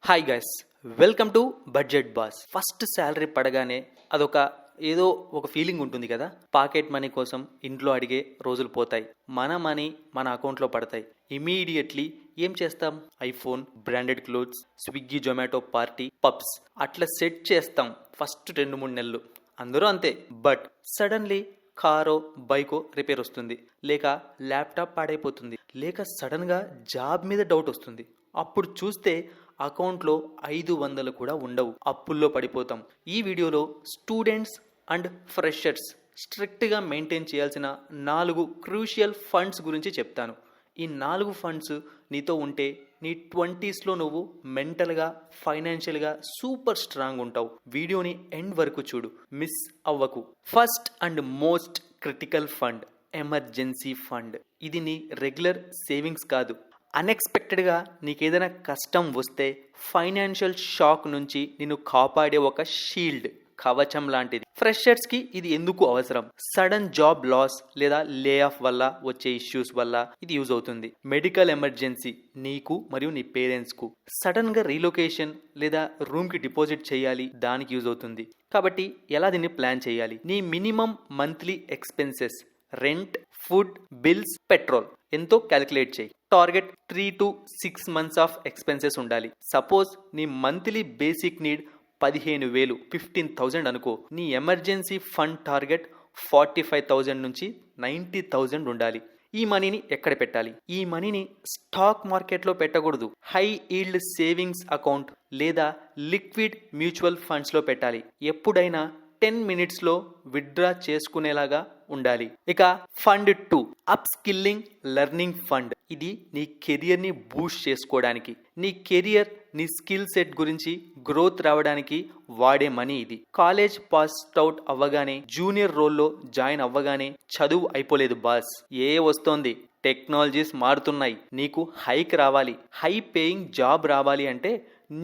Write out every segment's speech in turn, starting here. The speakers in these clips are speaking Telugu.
Hi guys, welcome to budget boss. First salary పడగానే అదొక ఏదో ఒక ఫీలింగ్ ఉంటుంది కదా. పాకెట్ మనీ కోసం ఇంట్లో అడిగే రోజులు పోతాయి. మన మనీ మన అకౌంట్లో పడతాయి. ఇమీడియట్లీ ఏం చేస్తాం? IPhone, branded clothes, Swiggy, Zomato party, pubs అట్లా సెట్ చేస్తాం ఫస్ట్ 2-3 నెలలు. అందరూ అంతే. బట్ సడన్లీ కారో బైకో రిపేర్ వస్తుంది, లేక ల్యాప్టాప్ పాడైపోతుంది, లేక సడన్గా జాబ్ మీద డౌట్ వస్తుంది. అప్పుడు చూస్తే అకౌంట్లో 500 కూడా ఉండవు. అప్పుల్లో పడిపోతాం. ఈ వీడియోలో స్టూడెంట్స్ అండ్ ఫ్రెషర్స్ స్ట్రిక్ట్గా మెయింటైన్ చేయాల్సిన 4 క్రూషియల్ ఫండ్స్ గురించి చెప్తాను. ఈ 4 ఫండ్స్ నీతో ఉంటే నీ 20sలో నువ్వు మెంటల్గా, ఫైనాన్షియల్గా సూపర్ స్ట్రాంగ్ ఉంటావు. వీడియోని ఎండ్ వరకు చూడు, మిస్ అవ్వకు. First and most critical fund emergency fund. ఇది నీ రెగ్యులర్ సేవింగ్స్ కాదు. అన్ఎక్స్పెక్టెడ్గా నీకేదైనా కష్టం వస్తే ఫైనాన్షియల్ షాక్ నుంచి నిన్ను కాపాడే ఒక షీల్డ్, కవచం లాంటిది. ఫ్రెషర్స్కి ఇది ఎందుకు అవసరం? సడన్ జాబ్ లాస్ లేదా లే ఆఫ్ వల్ల వచ్చే ఇష్యూస్ వల్ల ఇది యూజ్ అవుతుంది. మెడికల్ ఎమర్జెన్సీ నీకు మరియు నీ పేరెంట్స్కు. సడన్గా రీలొకేషన్ లేదా రూమ్కి డిపాజిట్ చేయాలి, దానికి యూజ్ అవుతుంది. కాబట్టి ఎలా దీన్ని ప్లాన్ చేయాలి? నీ minimum monthly expenses, rent, food, bills, petrol ఎంతో క్యాలిక్యులేట్ చేయి. Target 3 to 6 months of expenses ఉండాలి. సపోజ్ నీ మంత్లీ బేసిక్ నీడ్ 15,000, 15,000 అనుకో. నీ ఎమర్జెన్సీ ఫండ్ టార్గెట్ 45,000 నుంచి 90,000 ఉండాలి. ఈ మనీని ఎక్కడ పెట్టాలి? ఈ మనీని స్టాక్ మార్కెట్లో పెట్టకూడదు. హై ఈల్డ్ సేవింగ్స్ అకౌంట్ లేదా లిక్విడ్ మ్యూచువల్ ఫండ్స్లో పెట్టాలి. ఎప్పుడైనా 10 minutesలో విత్డ్రా చేసుకునేలాగా ఉండాలి. ఇక fund 2, up skilling learning fund. ఇది నీ కెరియర్ని బూస్ట్ చేసుకోవడానికి, నీ కెరియర్, నీ స్కిల్ సెట్ గురించి గ్రోత్ రావడానికి వాడే మనీ ఇది. కాలేజ్ పాస్ అవుట్ అవ్వగానే, జూనియర్ రోల్లో జాయిన్ అవ్వగానే చదువు అయిపోలేదు బాస్. వస్తోంది, టెక్నాలజీస్ మారుతున్నాయి. నీకు హైక్ రావాలి, హై పేయింగ్ జాబ్ రావాలి అంటే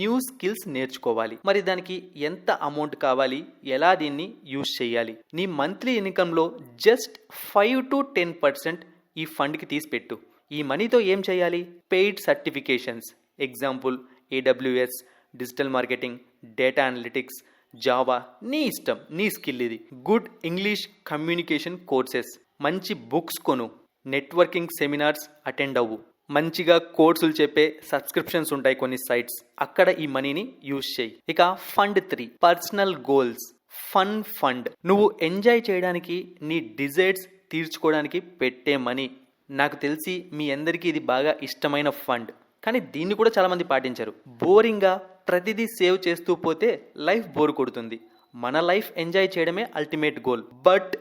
న్యూ స్కిల్స్ నేర్చుకోవాలి. మరి దానికి ఎంత అమౌంట్ కావాలి? ఎలా దీన్ని యూజ్ చేయాలి? నీ మంత్లీ ఇన్కంలో జస్ట్ 5 to 10% ఈ ఫండ్కి తీసిపెట్టు. ఈ మనీతో ఏం చేయాలి? Paid certifications, example AWS, digital marketing, data analytics, Java, నీ ఇష్టం, నీ స్కిల్ ఇది. గుడ్ ఇంగ్లీష్ కమ్యూనికేషన్ కోర్సెస్, మంచి బుక్స్ కొను, నెట్వర్కింగ్ సెమినార్స్ అటెండ్ అవ్వు. మంచిగా కోర్సులు చెప్పే సబ్స్క్రిప్షన్స్ ఉంటాయి కొన్ని సైట్స్, అక్కడ ఈ మనీని యూజ్ చేయి. ఇక fund 3, personal goals fun fund. నువ్వు ఎంజాయ్ చేయడానికి, నీ డిజైర్స్ తీర్చుకోవడానికి పెట్టే మనీ. నాకు తెలిసి మీ అందరికీ ఇది బాగా ఇష్టమైన ఫండ్, కానీ దీన్ని కూడా చాలామంది పాటించరు. బోరింగ్గా ప్రతిదీ సేవ్ చేస్తూ పోతే లైఫ్ బోర్ కొడుతుంది. మన లైఫ్ ఎంజాయ్ చేయడమే అల్టిమేట్ గోల్. బట్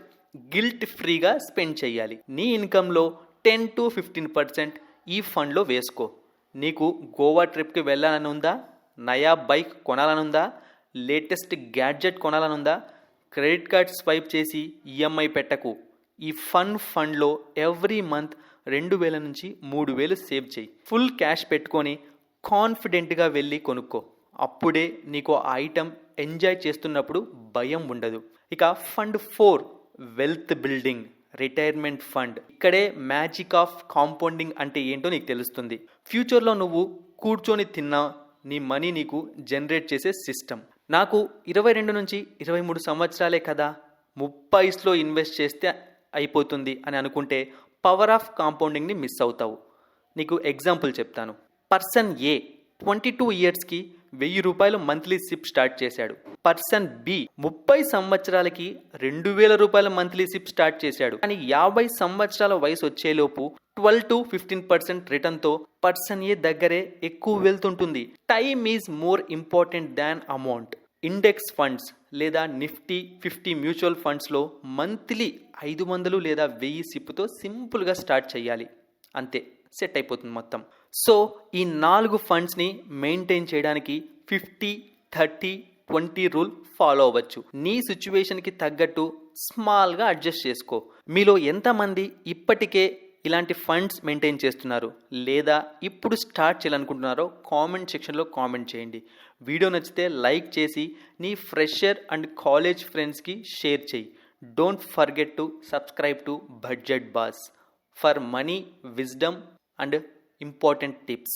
గిల్ట్ ఫ్రీగా స్పెండ్ చేయాలి. నీ ఇన్కంలో 10 to 15% ఈ ఫండ్లో వేసుకో. నీకు గోవా ట్రిప్కి వెళ్ళాలని ఉందా? నయా బైక్ కొనాలనుందా? లేటెస్ట్ గ్యాడ్జెట్ కొనాలనుందా? క్రెడిట్ కార్డ్ స్వైప్ చేసి ఈఎంఐ పెట్టకు. ఈ ఫండ్లో ఎవ్రీ మంత్ 2,000 నుంచి 3,000 సేవ్ చేయి. ఫుల్ క్యాష్ పెట్టుకొని కాన్ఫిడెంట్గా వెళ్ళి కొనుక్కో. అప్పుడే నీకు ఆ ఐటమ్ ఎంజాయ్ చేస్తున్నప్పుడు భయం ఉండదు. ఇక fund 4, wealth building retirement fund. ఇక్కడే మ్యాజిక్ ఆఫ్ కాంపౌండింగ్ అంటే ఏంటో నీకు తెలుస్తుంది. ఫ్యూచర్లో నువ్వు కూర్చొని తిన్నా నీ మనీ నీకు జనరేట్ చేసే సిస్టమ్. నాకు 22 నుంచి 23 సంవత్సరాలే కదా, 30sలో ఇన్వెస్ట్ చేస్తే అయిపోతుంది అని అనుకుంటే పవర్ ఆఫ్ కాంపౌండింగ్ని మిస్ అవుతావు. నీకు ఎగ్జాంపుల్ చెప్తాను. పర్సన్ ఏ 22 yearsకి 1,000 రూపాయలు మంత్లీ సిప్ స్టార్ట్ చేశాడు. పర్సన్ బి 30 సంవత్సరాలకి 2,000 రూపాయల మంత్లీ సిప్ స్టార్ట్ చేశాడు. కానీ 50 సంవత్సరాల వయసు వచ్చేలోపు 12 to 15% రిటర్న్తో పర్సన్ ఏ దగ్గరే ఎక్కువ వెళ్తుంటుంది. Time is more important than amount. Index funds లేదా నిఫ్టీ 50 మ్యూచువల్ ఫండ్స్లో మంత్లీ 500 లేదా 1000 సిప్తో సింపుల్గా స్టార్ట్ చేయాలి. అంతే, సెట్ అయిపోతుంది మొత్తం. సో ఈ 4 ఫండ్స్ని మెయింటైన్ చేయడానికి 50-30-20 రూల్ ఫాలో అవ్వచ్చు. నీ సిచ్యువేషన్కి తగ్గట్టు స్మాల్గా అడ్జస్ట్ చేసుకో. మీలో ఎంతమంది ఇప్పటికే ఇలాంటి ఫండ్స్ మెయింటైన్ చేస్తున్నారు లేదా ఇప్పుడు స్టార్ట్ చేయాలనుకుంటున్నారో కామెంట్ సెక్షన్లో కామెంట్ చేయండి. వీడియో నచ్చితే లైక్ చేసి నీ ఫ్రెషర్ అండ్ కాలేజ్ ఫ్రెండ్స్కి షేర్ చేయి. Don't forget to subscribe to budget boss for money, wisdom and important tips.